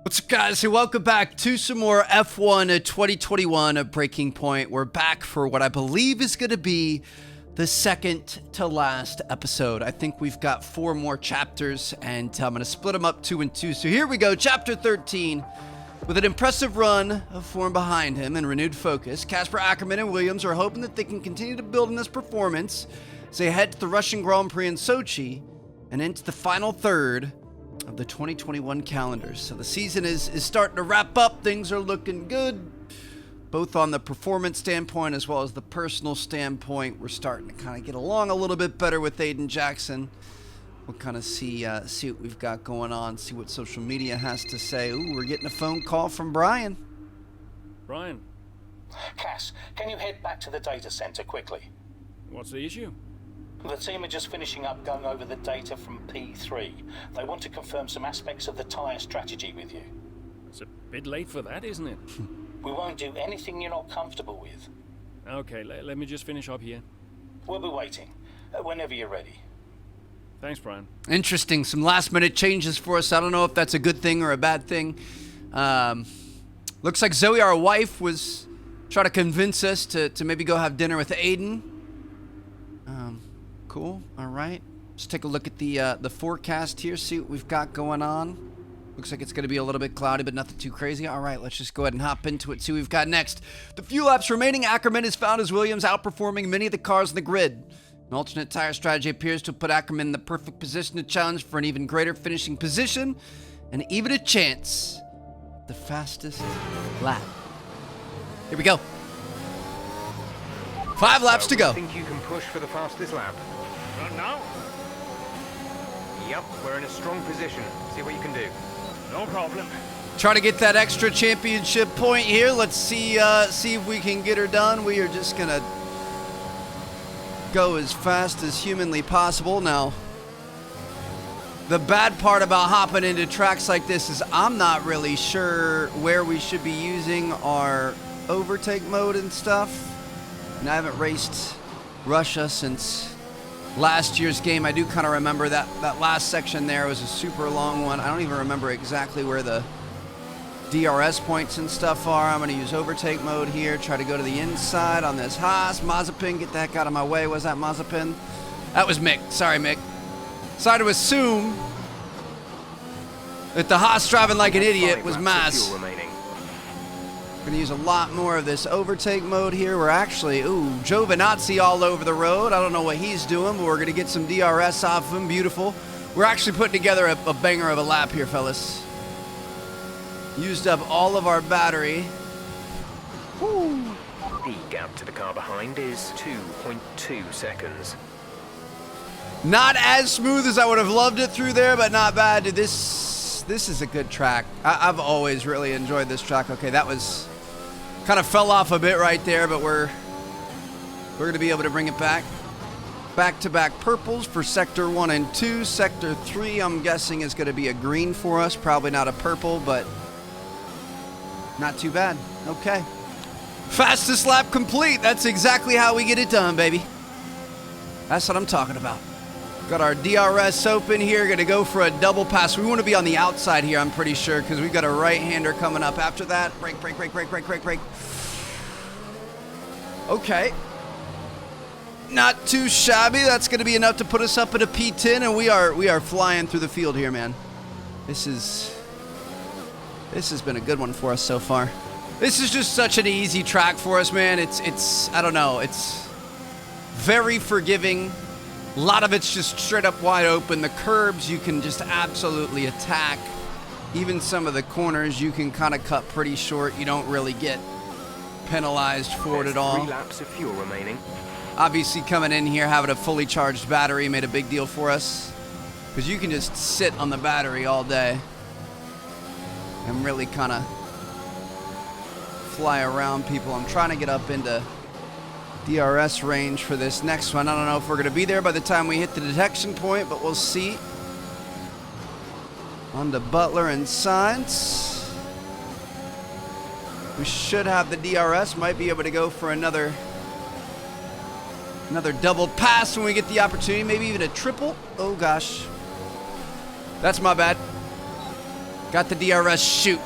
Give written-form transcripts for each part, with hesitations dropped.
What's up, guys? And welcome back to some more F1 2021 Breaking Point. We're back for what I believe is going to be the second to last episode. I think we've got 4 more chapters, and I'm going to split them up 2 and 2. So here we go, Chapter 13. With an impressive run of form behind him and renewed focus, Casper Ackerman and Williams are hoping that they can continue to build on this performance as they head to the Russian Grand Prix in Sochi and into the final third of the 2021 calendar. So the season is starting to wrap up. Things are looking good, both on the performance standpoint as well as the personal standpoint. We're starting to kind of get along a little bit better with Aiden Jackson. We'll kind of see what we've got going on, see what social media has to say. Ooh, we're getting a phone call from Brian. Brian. Cass, can you head back to the data center quickly? What's the issue? The team are just finishing up going over the data from P3. They want to confirm some aspects of the tyre strategy with you. It's a bit late for that, isn't it? We won't do anything you're not comfortable with. Okay, let me just finish up here. We'll be waiting, whenever you're ready. Thanks, Brian. Interesting. Some last-minute changes for us. I don't know if that's a good thing or a bad thing. Looks like Zoe, our wife, was trying to convince us to maybe go have dinner with Aiden. Cool. All right. Let's take a look at the forecast here, see what we've got going on. Looks like it's going to be a little bit cloudy, but nothing too crazy. All right, let's just go ahead and hop into it, see what we've got next. The few laps remaining, Ackerman is found as Williams outperforming many of the cars on the grid. An alternate tire strategy appears to put Ackerman in the perfect position to challenge for an even greater finishing position and even a chance at the fastest lap. Here we go. 5 laps to go. Think you can push for the fastest lap? Not now. Yep, we're in a strong position. See what you can do. No problem. Try to get that extra championship point here. Let's see if we can get her done. We are just gonna go as fast as humanly possible. Now, the bad part about hopping into tracks like this is I'm not really sure where we should be using our overtake mode and stuff. And I haven't raced Russia since last year's game. I do kind of remember that last section there was a super long one. I don't even remember exactly where the DRS points and stuff are. I'm going to use overtake mode here, try to go to the inside on this Haas. Mazepin, get the heck out of my way. Was that Mazepin? That was Mick. Sorry, Mick. Sorry to assume that the Haas driving like an idiot was Maz. Going to use a lot more of this overtake mode here. We're actually, Giovinazzi all over the road. I don't know what he's doing, but we're going to get some DRS off of him. Beautiful. We're actually putting together a banger of a lap here, fellas. Used up all of our battery. Woo. The gap to the car behind is 2.2 seconds. Not as smooth as I would have loved it through there, but not bad. Dude, this is a good track. I've always really enjoyed this track. Okay, that was kind of fell off a bit right there, but we're going to be able to bring it back. Back-to-back purples for Sector 1 and 2. Sector 3, I'm guessing, is going to be a green for us. Probably not a purple, but not too bad. Okay. Fastest lap complete. That's exactly how we get it done, baby. That's what I'm talking about. Got our DRS open here. Going to go for a double pass. We want to be on the outside here, I'm pretty sure, because we've got a right-hander coming up after that. Brake, brake, brake, brake, brake, brake, brake. Okay. Not too shabby. That's going to be enough to put us up at a P10, and we are flying through the field here, man. This has been a good one for us so far. This is just such an easy track for us, man. It's I don't know. It's very forgiving. A lot of it's just straight up wide open. The curbs you can just absolutely attack. Even some of the corners you can kind of cut pretty short. You don't really get penalized for it at all. 3 laps of fuel remaining. Obviously coming in here having a fully charged battery made a big deal for us, because you can just sit on the battery all day and really kind of fly around people. I'm trying to get up into DRS range for this next one. I don't know if we're going to be there by the time we hit the detection point, but we'll see. On to Butler and Sainz. We should have the DRS. Might be able to go for another double pass when we get the opportunity. Maybe even a triple. Oh, gosh. That's my bad. Got the DRS. Shoot.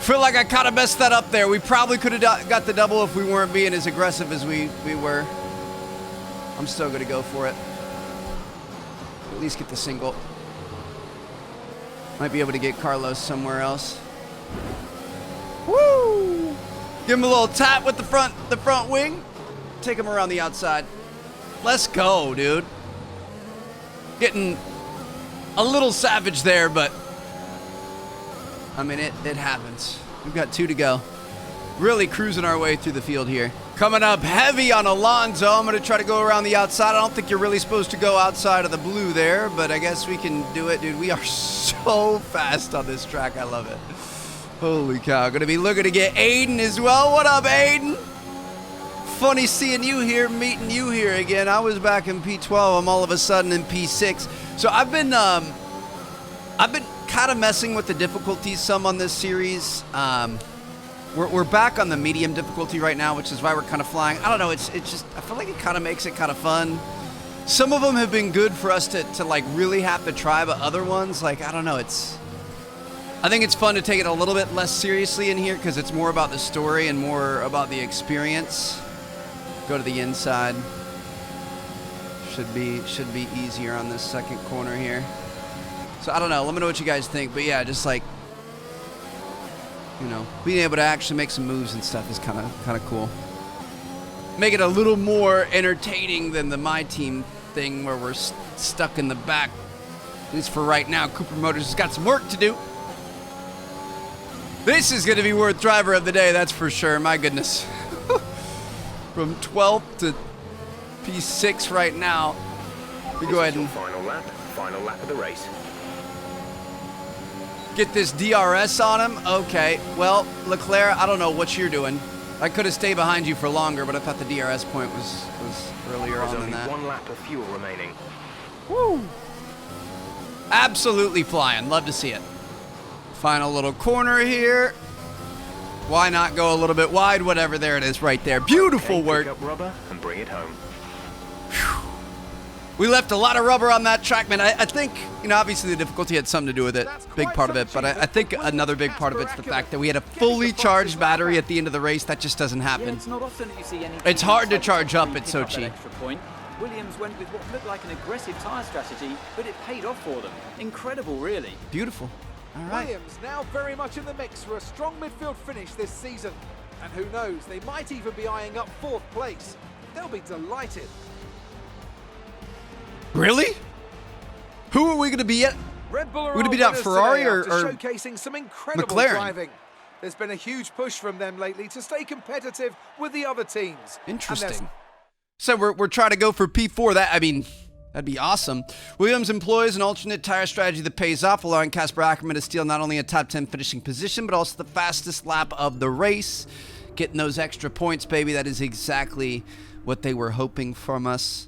Feel like I kind of messed that up there. We probably could have got the double if we weren't being as aggressive as we were. I'm still going to go for it. At least get the single. Might be able to get Carlos somewhere else. Woo! Give him a little tap with the front wing. Take him around the outside. Let's go, dude. Getting a little savage there, but I mean, it happens. We've got 2 to go. Really cruising our way through the field here. Coming up heavy on Alonso. I'm going to try to go around the outside. I don't think you're really supposed to go outside of the blue there, but I guess we can do it, dude. We are so fast on this track. I love it. Holy cow. Going to be looking to get Aiden as well. What up, Aiden? Funny seeing you here, meeting you here again. I was back in P12. I'm all of a sudden in P6. So I've been kind of messing with the difficulties some on this series. We're back on the medium difficulty right now, which is why we're kind of flying. I don't know. It's just, I feel like it kind of makes it kind of fun. Some of them have been good for us to like really have to try, but other ones, like, I don't know. I think it's fun to take it a little bit less seriously in here because it's more about the story and more about the experience. Go to the inside. Should be easier on this second corner here. So I don't know. Let me know what you guys think. But yeah, just like, you know, being able to actually make some moves and stuff is kind of cool. Make it a little more entertaining than the My Team thing where we're stuck in the back. At least for right now. Cooper Motors has got some work to do. This is going to be worth driver of the day, that's for sure. My goodness. From 12th to P6 right now. We go ahead and final lap of the race. Get this DRS on him. Okay, well, Leclerc, I don't know what you're doing. I could have stayed behind you for longer, but I thought the DRS point was earlier on than that. There's only 1 lap of fuel remaining. Woo! Absolutely flying. Love to see it. Final little corner here. Why not go a little bit wide? Whatever, there it is right there. Beautiful work. Pick up rubber and bring it home. Whew. We left a lot of rubber on that track, man. I think, you know, obviously the difficulty had something to do with it. Big part of it. But I think another big part of it's the fact that we had a fully charged battery at the end of the race. That just doesn't happen. It's hard to charge up at Sochi. Williams went with what looked like an aggressive tyre strategy, but it paid off for them. Incredible, really. Beautiful. All right. Williams now very much in the mix for a strong midfield finish this season. And who knows, they might even be eyeing up 4th place. They'll be delighted. Really? Who are we going to be at? Red Bull are Would it be that Ferrari or showcasing some incredible McLaren? driving. There's been a huge push from them lately to stay competitive with the other teams. Interesting. So we're trying to go for P4. That'd be awesome. Williams employs an alternate tire strategy that pays off, allowing Casper Ackerman to steal not only a top 10 finishing position, but also the fastest lap of the race. Getting those extra points, baby. That is exactly what they were hoping from us.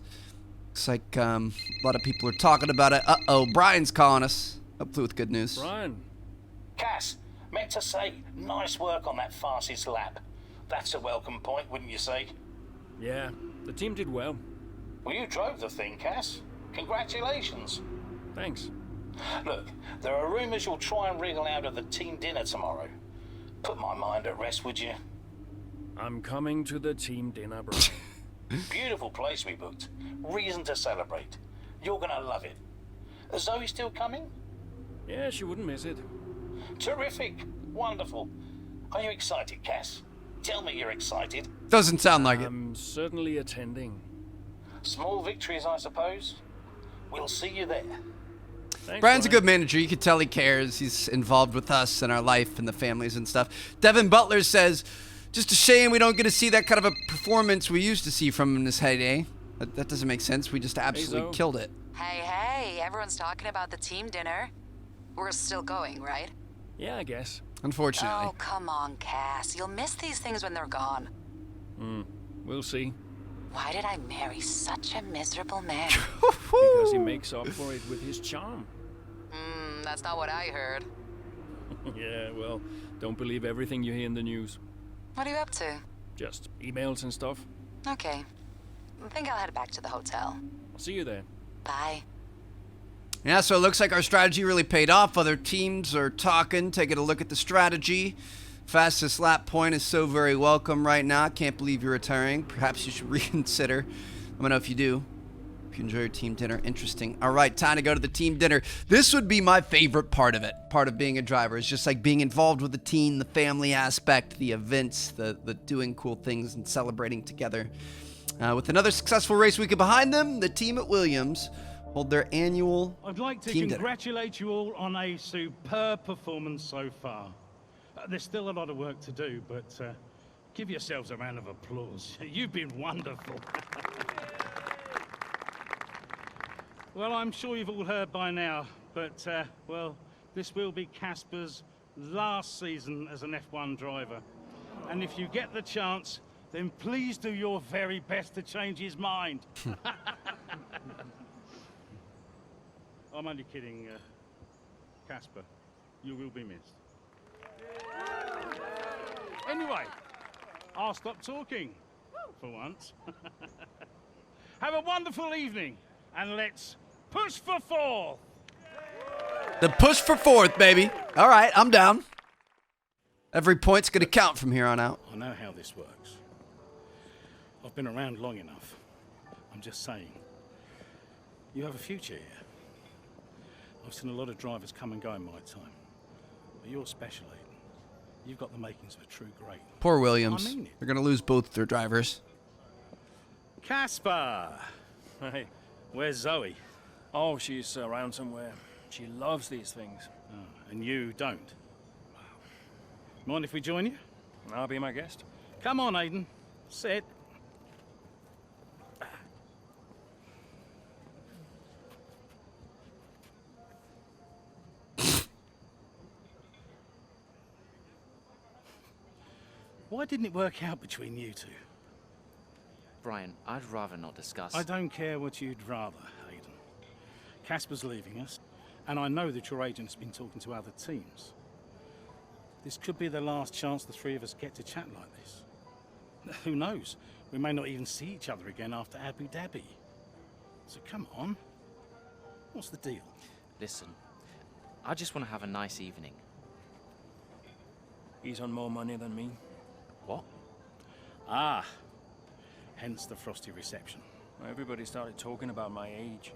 Looks like a lot of people are talking about it. Uh-oh, Brian's calling us. Hopefully with good news. Brian. Cass, meant to say, nice work on that fastest lap. That's a welcome point, wouldn't you say? Yeah, the team did well. Well, you drove the thing, Cass. Congratulations. Thanks. Look, there are rumours you'll try and wriggle out of the team dinner tomorrow. Put my mind at rest, would you? I'm coming to the team dinner, bro. Beautiful place we booked. Reason to celebrate. You're gonna love it. Is Zoe still coming? Yeah, she wouldn't miss it. Terrific. Wonderful. Are you excited, Cass? Tell me you're excited. Doesn't sound like it. I'm certainly attending. Small victories, I suppose. We'll see you there. Thanks, Brian's a Brian. good manager. You can tell he cares. He's involved with us and our life and the families and stuff. Devin Butler says, just a shame we don't get to see that kind of a performance we used to see from him in his heyday. That doesn't make sense. We just absolutely killed it. Hey, everyone's talking about the team dinner. We're still going, right? Yeah, I guess. Unfortunately. Oh, come on, Cass. You'll miss these things when they're gone. We'll see. Why did I marry such a miserable man? Because he makes up for it with his charm. That's not what I heard. Yeah, well, don't believe everything you hear in the news. What are you up to? Just emails and stuff. Okay. I think I'll head back to the hotel. I'll see you there. Bye. Yeah, so it looks like our strategy really paid off. Other teams are talking, taking a look at the strategy. Fastest lap point is so very welcome right now. Can't believe you're retiring. Perhaps you should reconsider. Let me know if you do. If you enjoy your team dinner. Interesting. All right, time to go to the team dinner. This would be my favorite part of it. Part of being a driver is just like being involved with the team, the family aspect, the events, the doing cool things and celebrating together. With another successful race weekend behind them, the team at Williams hold their annual I'd like to team dinner. congratulate you all on a superb performance so far. There's still a lot of work to do, but give yourselves a round of applause. You've been wonderful. Well, I'm sure you've all heard by now, but, well, this will be Casper's last season as an F1 driver. And if you get the chance, then please do your very best to change his mind. I'm only kidding, Casper. You will be missed. Anyway, I'll stop talking for once. Have a wonderful evening, and let's push for fourth. The push for fourth, baby. All right, I'm down. Every point's going to count from here on out. I know how this works. I've been around long enough. I'm just saying. You have a future here. I've seen a lot of drivers come and go in my time. But you're special, Aiden. You've got the makings of a true great. Poor Williams. I mean it. They're going to lose both their drivers. Casper! Hey. Where's Zoe? Oh, she's around somewhere. She loves these things. Oh, and you don't. Mind if we join you? I'll be my guest. Come on, Aiden. Sit. Why didn't it work out between you two? Brian, I'd rather not discuss. I don't care what you'd rather, Aiden. Casper's leaving us, and I know that your agent's been talking to other teams. This could be the last chance the three of us get to chat like this. Who knows? We may not even see each other again after Abu Dhabi. So come on. What's the deal? Listen, I just want to have a nice evening. He's on more money than me. What? Ah. Hence the frosty reception. Everybody started talking about my age.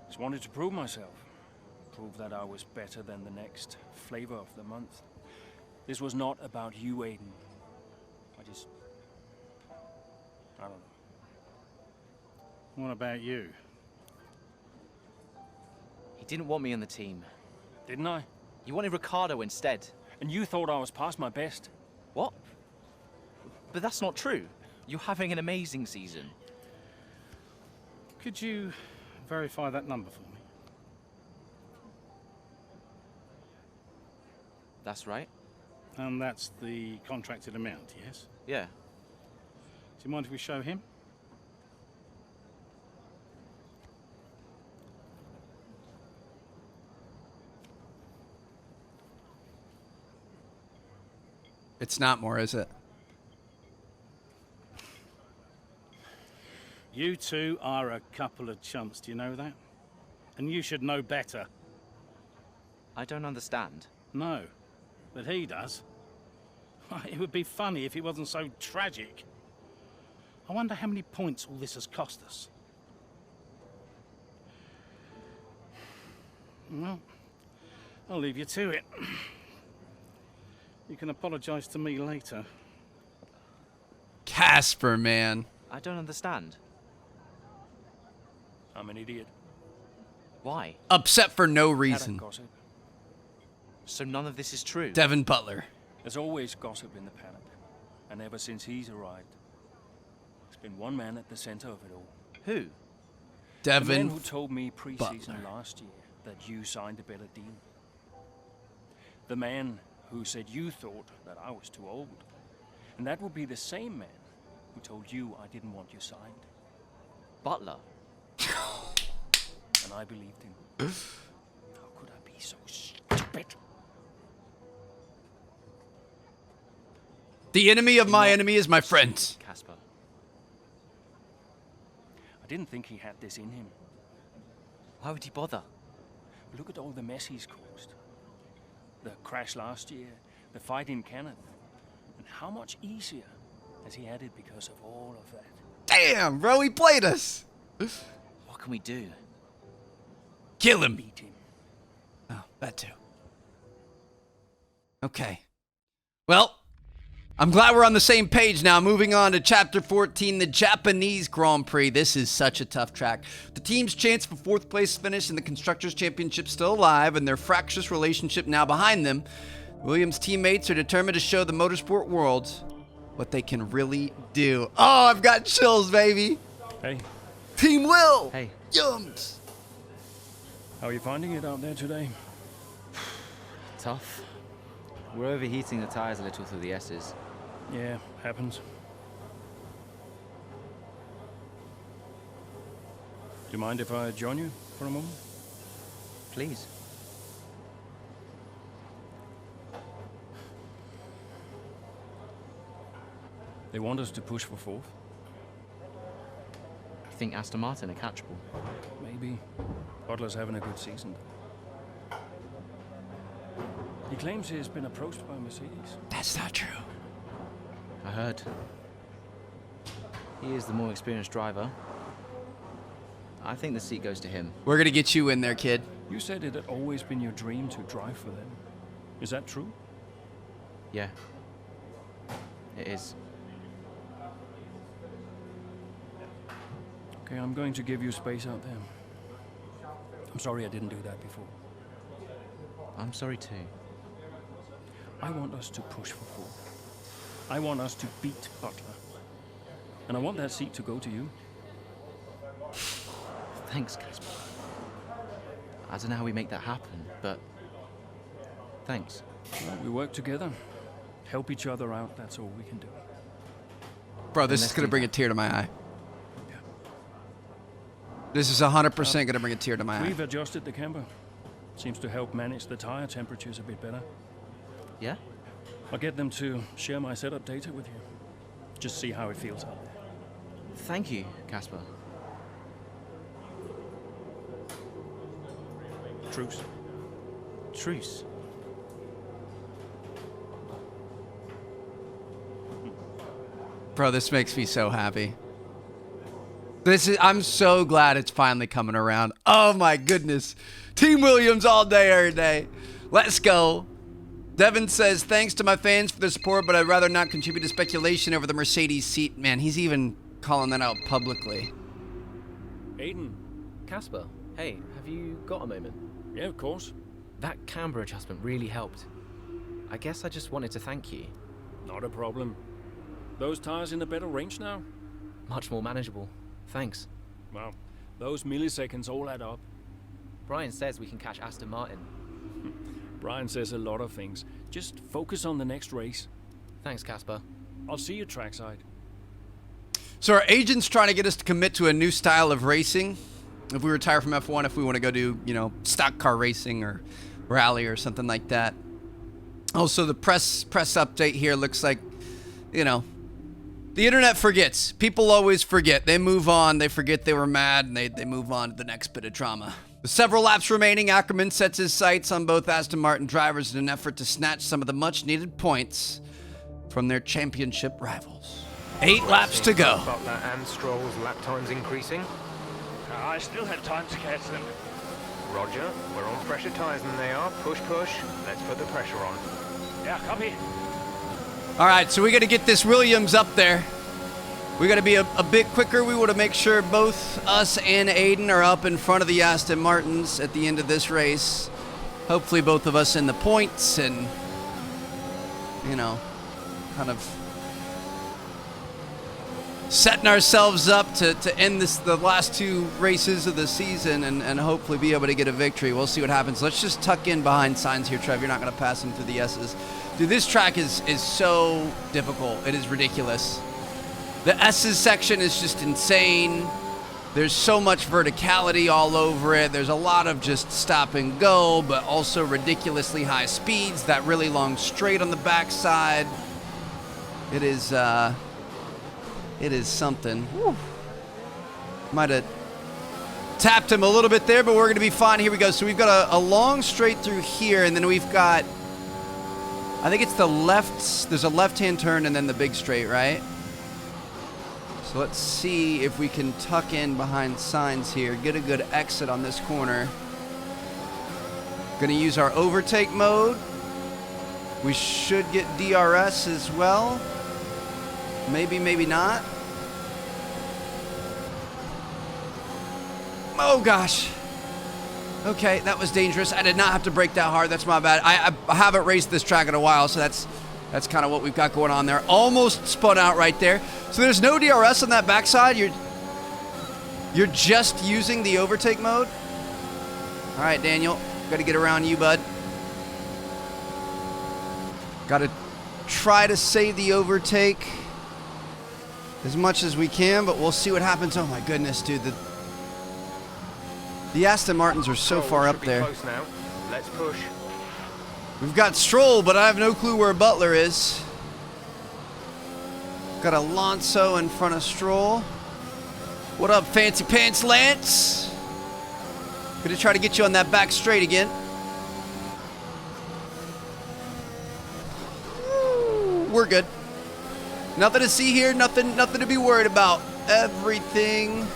Just wanted to prove myself. Prove that I was better than the next flavor of the month. This was not about you, Aiden. I don't know. What about you? He didn't want me on the team. Didn't I? You wanted Ricardo instead. And you thought I was past my best. What? But that's not true. You're having an amazing season. Could you verify that number for me? That's right. And that's the contracted amount, yes? Yeah. Do you mind if we show him? It's not more, is it? You two are a couple of chumps, do you know that? And you should know better. I don't understand. No, but he does. It would be funny if it wasn't so tragic. I wonder how many points all this has cost us. Well, I'll leave you to it. You can apologize to me later. Casper, man. I don't understand. I'm an idiot. Why? Upset for no Had a reason. gossip. So none of this is true? Devin Butler. There's always gossip in the paddock. And ever since he's arrived, there's been one man at the center of it all. Who? The man Devin who told me pre-season Butler. last year that you signed a better deal. The man who said you thought that I was too old. And that would be the same man who told you I didn't want you signed. Butler. And I believed him. How could I be so stupid? The enemy of my enemy is my friend. Casper. I didn't think he had this in him. Why would he bother? Look at all the mess he's caused. The crash last year, the fight in Canada. And how much easier has he had it because of all of that? Damn, bro, he played us. What can we do? Kill him. Beat him. Oh, that too. Okay. Well, I'm glad we're on the same page now. Moving on to Chapter 14, the Japanese Grand Prix. This is such a tough track. The team's chance for 4th place finish in the Constructors' Championship still alive, and their fractious relationship now behind them. Williams' teammates are determined to show the motorsport world what they can really do. Oh, I've got chills, baby. Hey, Team Will. Hey. Yums. how are you finding it out there today? Tough. We're overheating the tires a little through the S's. Yeah, happens. Do you mind if I join you for a moment? Please. They want us to push for 4th. I think Aston Martin are catchable. Maybe. Butler's having a good season. He claims he's been approached by Mercedes. That's not true. I heard. He is the more experienced driver. I think the seat goes to him. We're going to get you in there, kid. You said it had always been your dream to drive for them. Is that true? Yeah. It is. Okay, I'm going to give you space out there. I'm sorry I didn't do that before. I'm sorry too. I want us to push for 4th. I want us to beat Butler. And I want that seat to go to you. Thanks, Casper. I don't know how we make that happen, but thanks. Well, we work together. Help each other out, that's all we can do. Bro, this is going to bring a tear to my eye. This is 100% going to bring a tear to my eye. We've adjusted the camber. Seems to help manage the tire temperatures a bit better. Yeah? I'll get them to share my setup data with you. Just see how it feels out there. Thank you, Casper. Truce. Truce. Bro, this makes me so happy. I'm so glad it's finally coming around. Oh my goodness. Team Williams all day, every day. Let's go. Devin says, thanks to my fans for the support, but I'd rather not contribute to speculation over the Mercedes seat. Man, he's even calling that out publicly. Aiden. Casper, hey, have you got a moment? Yeah, of course. That camber adjustment really helped. I guess I just wanted to thank you. Not a problem. Those tires in a better range now? Much more manageable. Thanks. Well, those milliseconds all add up. Brian says we can catch Aston Martin. Brian says a lot of things. Just focus on the next race. Thanks, Casper. I'll see you trackside. So our agent's trying to get us to commit to a new style of racing. If we retire from F1, if we want to go do, stock car racing or rally or something like that. Also, the press update here looks like, the internet forgets. People always forget. They move on. They forget they were mad, and they move on to the next bit of drama. With several laps remaining, Ackerman sets his sights on both Aston Martin drivers in an effort to snatch some of the much-needed points from their championship rivals. 8 laps to go. Butler and Stroll's lap times increasing. I still have time to catch them. Roger, we're on fresher tyres than they are. Push, push. Let's put the pressure on. Yeah, copy. All right, so we got to get this Williams up there. We got to be a bit quicker. We want to make sure both us and Aiden are up in front of the Aston Martins at the end of this race. Hopefully both of us in the points and, kind of setting ourselves up to end the last 2 races of the season and hopefully be able to get a victory. We'll see what happens. Let's just tuck in behind Sainz here, Trev. You're not going to pass him through the S's. Dude, this track is so difficult. It is ridiculous. The S's section is just insane. There's so much verticality all over it. There's a lot of just stop and go, but also ridiculously high speeds. That really long straight on the backside. It is something. Woo. Might have Tapped him a little bit there, but we're going to be fine. Here we go. So we've got a long straight through here, and then we've got, I think it's the left, there's a left-hand turn and then the big straight, right? So let's see if we can tuck in behind signs here, get a good exit on this corner. Going to use our overtake mode. We should get DRS as well. Maybe, maybe not. Oh gosh. Okay, that was dangerous. I did not have to brake that hard. That's my bad. I haven't raced this track in a while, so that's kind of what we've got going on there. Almost spun out right there. So there's no DRS on that backside. You're just using the overtake mode. All right, Daniel, got to get around you, bud. Got to try to save the overtake as much as we can, but we'll see what happens. Oh my goodness, dude. The Aston Martins are so far up there. Close now. Let's push. We've got Stroll, but I have no clue where Butler is. Got Alonso in front of Stroll. What up, Fancy Pants Lance? Gonna try to get you on that back straight again. We're good. Nothing to see here, nothing to be worried about. Everything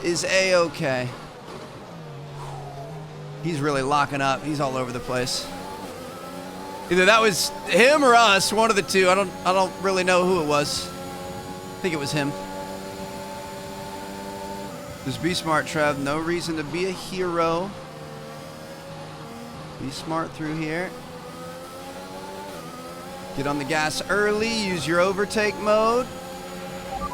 is A-okay. He's really locking up. He's all over the place. Either that was him or us, one of the two. I don't really know who it was. I think it was him. Just be smart, Trev. No reason to be a hero. Be smart through here. Get on the gas early. Use your overtake mode.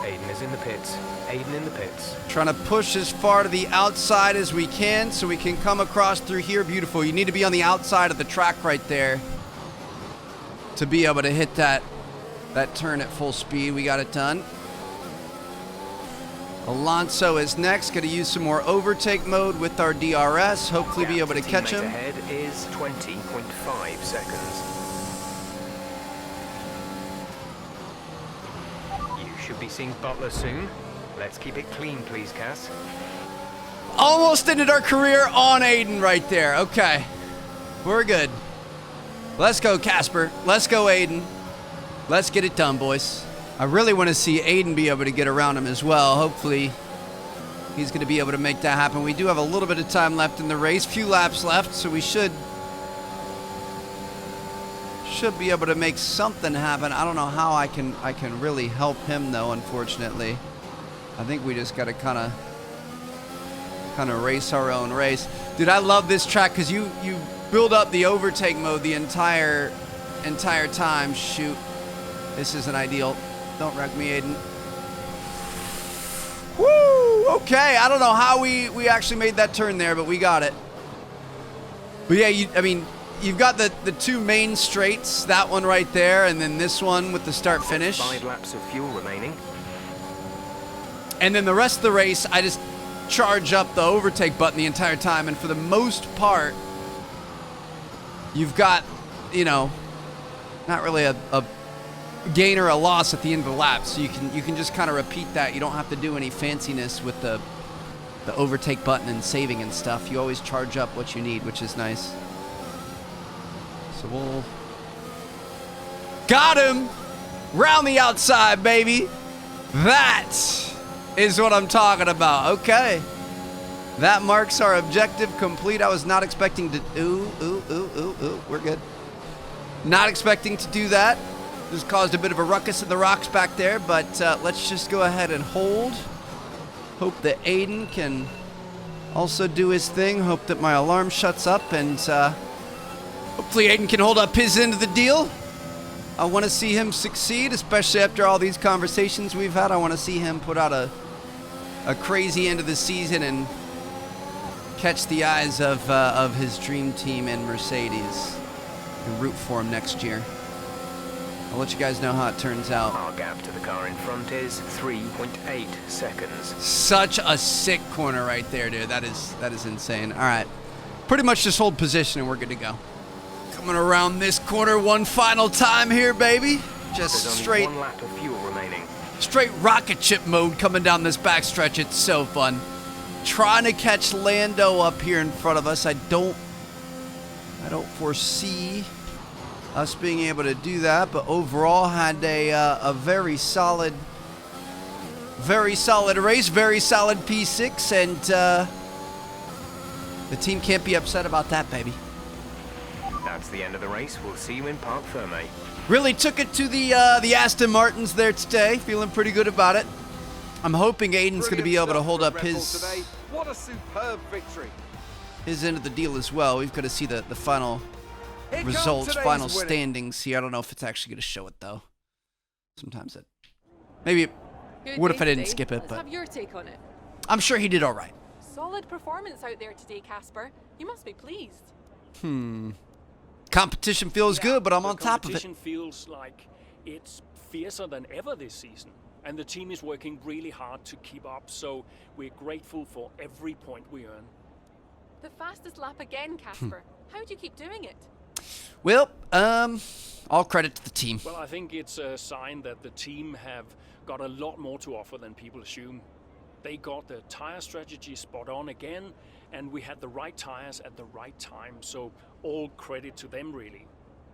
Aiden is in the pits. Aiden in the pits. Trying to push as far to the outside as we can so we can come across through here. Beautiful. You need to be on the outside of the track right there to be able to hit that turn at full speed. We got it done. Alonso is next. Going to use some more overtake mode with our DRS. Hopefully be able to catch him. Ahead is 20.5 seconds. You should be seeing Butler soon. Let's keep it clean, please, Cass. Almost ended our career on Aiden right there. Okay. We're good. Let's go, Casper. Let's go, Aiden. Let's get it done, boys. I really want to see Aiden be able to get around him as well. Hopefully, he's going to be able to make that happen. We do have a little bit of time left in the race. Few laps left, so we should be able to make something happen. I don't know how I can really help him, though, unfortunately. I think we just got to kind of race our own race. Dude, I love this track because you build up the overtake mode the entire time. Shoot. This isn't ideal. Don't wreck me, Aiden. Woo! Okay, I don't know how we actually made that turn there, but we got it. But yeah, you've got the two main straights, that one right there, and then this one with the start finish. 5 laps of fuel remaining. And then the rest of the race, I just charge up the overtake button the entire time, and for the most part, you've got, not really a gain or a loss at the end of the lap, so you can just kind of repeat that. You don't have to do any fanciness with the overtake button and saving and stuff. You always charge up what you need, which is nice. So we'll... Got him! Round the outside, baby! That is what I'm talking about. Okay. That marks our objective complete. I was not expecting to... Ooh. We're good. Not expecting to do that. Just caused a bit of a ruckus in the rocks back there, but let's just go ahead and hold. Hope that Aiden can also do his thing. Hope that my alarm shuts up, and hopefully Aiden can hold up his end of the deal. I want to see him succeed, especially after all these conversations we've had. I want to see him put out a crazy end of the season and catch the eyes of his dream team in Mercedes and root for him next year. I'll let you guys know how it turns out. Our gap to the car in front is 3.8 seconds. Such a sick corner right there, dude. That is insane. All right. Pretty much just hold position and we're good to go. Coming around this corner one final time here, baby. Just straight... There's only 1 lap of fuel remaining. Straight rocket ship mode coming down this backstretch. It's so fun. trying to catch Lando up here in front of us. I don't foresee us being able to do that, but overall had a very solid race, very solid P6, and the team can't be upset about that, baby. That's the end of the race. We'll see you in Parc Ferme. Really took it to the Aston Martins there today. Feeling pretty good about it. I'm hoping Aiden's going to be able to hold up his What a superb victory. his end of the deal as well. We've got to see the final results, final standings here. I don't know if it's actually going to show it though. Sometimes it maybe it would if I didn't skip it, Let's but have your take on it. I'm sure he did all right. Solid performance out there today, Casper. You must be pleased. Competition feels good, but I'm on top of it. Competition feels like it's fiercer than ever this season, and the team is working really hard to keep up, so we're grateful for every point we earn. The fastest lap again, Casper. How do you keep doing it? Well, all credit to the team. Well, I think it's a sign that the team have got a lot more to offer than people assume. They got the tire strategy spot on again, and we had the right tires at the right time, so all credit to them, really.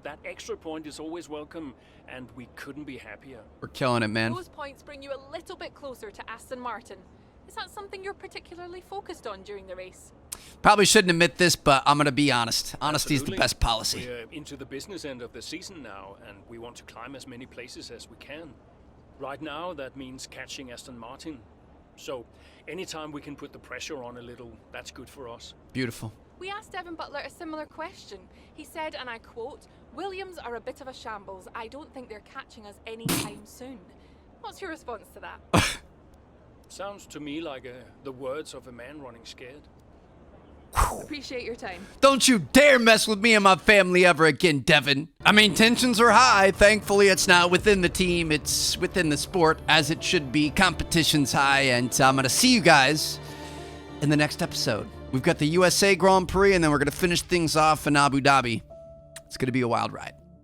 That extra point is always welcome, and we couldn't be happier. We're killing it, man. Those points bring you a little bit closer to Aston Martin. Is that something you're particularly focused on during the race? Probably shouldn't admit this, but I'm going to be honest. Honesty is the best policy. We're into the business end of the season now, and we want to climb as many places as we can. Right now, that means catching Aston Martin. So, anytime we can put the pressure on a little, that's good for us. Beautiful. We asked Devin Butler a similar question. He said, and I quote, "Williams are a bit of a shambles. I don't think they're catching us anytime soon." What's your response to that? Sounds to me like the words of a man running scared. Appreciate your time. Don't you dare mess with me and my family ever again, Devin. I mean, tensions are high. Thankfully, it's not within the team. It's within the sport, as it should be. Competition's high, and I'm going to see you guys in the next episode. We've got the USA Grand Prix, and then we're going to finish things off in Abu Dhabi. It's going to be a wild ride.